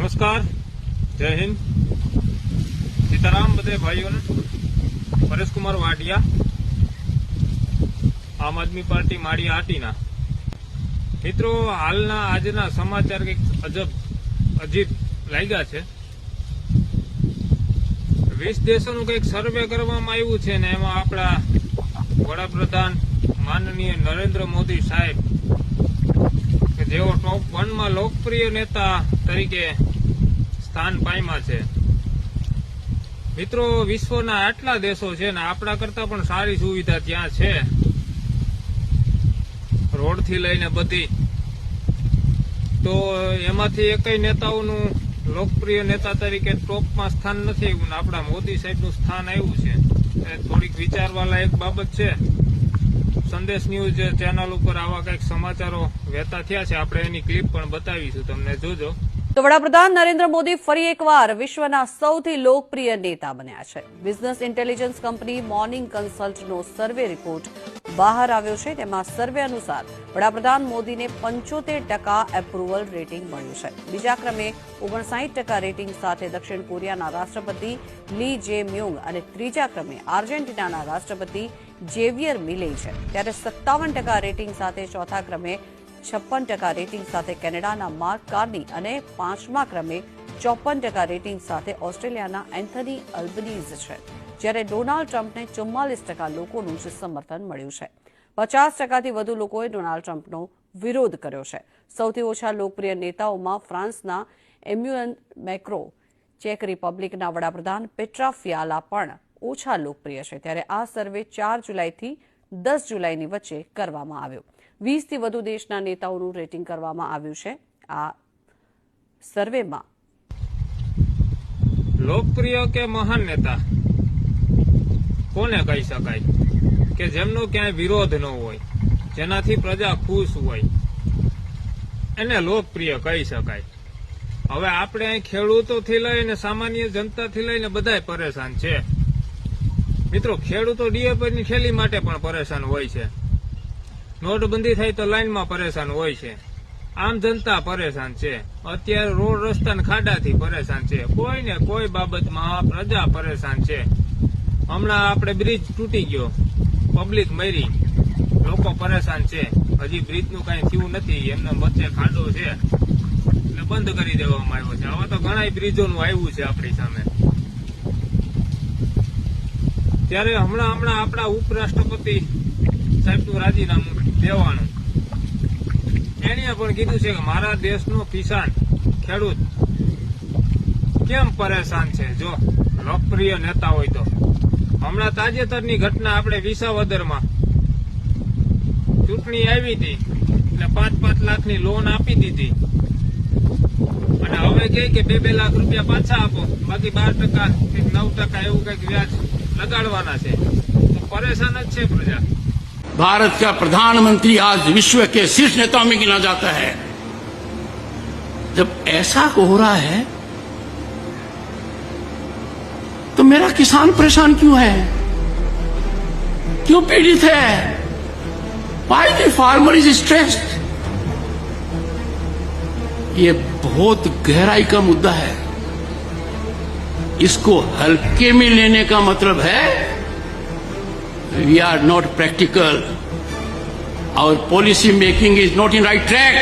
नमस्कार, जय हिंद, सीताराम बधे भाईओ ने। परेश कुमार वाटिया, आम आदमी पार्टी माड़ी आटीना। मित्रों, हालना आजना समाचार कंईक अजीब लाग्या छे। 20 देशों कंईक सर्वे करवामां आव्युं छे ने एमां आपड़ा वडाप्रधान माननीय नरेन्द्र मोदी साहेब के जेओ टॉप 1 में लोकप्रिय नेता तरीके स्थान पाम्या छे। मित्रों, विश्वना आटला देशो छे ने आपड़ा करता पण सारी सुविधा त्यां छे, रोड थी लईने बधी। तो एमांथी एकय नेताओनुं लोकप्रिय नेता तरीके टॉप में स्थान नथी आव्युं, आपड़ा मोदी साहेबनुं स्थान आव्युं छे। थोड़ीक विचारवा लायक बाबत छे। संदेश न्यूज चेनल पर आवा कईक समाचारो वહેતા થયા છે। આપણે એની ક્લિપ પણ બતાવીશું, તમને જોજો। તો વડાપ્રધાન નરેન્દ્ર મોદી ફરી એકવાર વિશ્વના સૌથી લોકપ્રિય નેતા બન્યા છે। બિઝનેસ ઇન્ટેલિજન્સ કંપની મોર્નિંગ કન્સલ્ટનો સર્વે રિપોર્ટ બહાર આવ્યો છે। તેમાં સર્વે અનુસાર વડાપ્રધાન મોદીને 75% એપ્રુવલ રેટિંગ મળ્યું છે। બીજા ક્રમે 59% રેટિંગ સાથે દક્ષિણ કોરિયાના રાષ્ટ્રપતિ લી જે મ્યોંગ અને ત્રીજા ક્રમે આર્જેન્ટિનાના રાષ્ટ્રપતિ જેવિયર મિલે છે। ત્યારે 57% રેટિંગ સાથે ચોથા ક્રમે 56% રેટિંગ સાથે કેનેડાના માર્ક કાર્ની અને પાંચમા ક્રમે 54% રેટિંગ સાથે ઓસ્ટ્રેલિયાના એન્થની અલ્બનીઝ છે। જ્યારે ડોનાલ્ડ ટ્રમ્પને 44% લોકોનું જ સમર્થન મળ્યું છે। 50%થી વધુ લોકોએ ડોનાલ્ડ ટ્રમ્પનો વિરોધ કર્યો છે। સૌથી ઓછા લોકપ્રિય નેતાઓમાં ફ્રાન્સના એમ્યુઅલ મેક્રો, ચેક રિપબ્લિકના વડાપ્રધાન પેટ્રા ફિયાલા પણ ઓછા લોકપ્રિય છે। ત્યારે આ સર્વે 4 જુલાઈથી 10 જુલાઈની વચ્ચે કરવામાં આવ્યો। 20થી વધુ દેશના નેતાઓનું રેટિંગ કરવામાં આવ્યું છે। આ સર્વેમાં લોકપ્રિય કે મહાન નેતા કોને કહી શકાય કે જેમનો ક્યાંય વિરોધ ન હોય, જેનાથી પ્રજા ખુશ હોય, એને લોકપ્રિય કહી શકાય। હવે આપણે અહીં ખેડૂતોથી લઈને સામાન્ય જનતાથી લઈને બધાય પરેશાન છે। મિત્રો, ખેડૂતો ડીએપીની થેલી માટે પણ પરેશાન હોય છે। નોટબંધી થાય તો લાઈનમાં પરેશાન હોય છે। આમ જનતા પરેશાન છે। અત્યારે રોડ રસ્તાના ખાડાથી પરેશાન છે। કોઈને કોઈ બાબતમાં પ્રજા પરેશાન છે। હમણાં આપણે બ્રિજ તૂટી ગયો, પબ્લિક મરી, લોકો પરેશાન છે। હજી બ્રિજનું કાંઈ થયું નથી, એમને વચ્ચે ખાડો છે એટલે બંધ કરી દેવામાં આવ્યો છે। હવે તો ઘણા બ્રિજોનું આવ્યું છે આપણી સામે। ત્યારે હમણાં આપણા ઉપરાષ્ટ્રપતિ સાહેબનું રાજીનામું દેવાનું, એણે પણ કીધું છે કે મારા દેશનો કિસાન ખેડૂત કેમ પરેશાન છે જો લોકપ્રિય નેતા હોય તો। હમણાં તાજેતરની ઘટના આપણે વિસાવદરમાં ચૂંટણી આવી હતી એટલે 5-5 લાખની લોન આપી દીધી અને હવે કહે કે 2-2 લાખ રૂપિયા પાછા આપો, બાકી 12% કે 9% એવું કંઈક વ્યાજ लगाड़वाना छे। तो परेशान है प्रजा। भारत का प्रधानमंत्री आज विश्व के शीर्ष नेताओं में गिना जाता है। जब ऐसा हो रहा है तो मेरा किसान परेशान क्यों है, क्यों पीड़ित है? Why the farmer is stressed? ये बहुत गहराई का मुद्दा है। इसको हल्के में लेने का मतलब है we are not practical, our policy making is not in right track.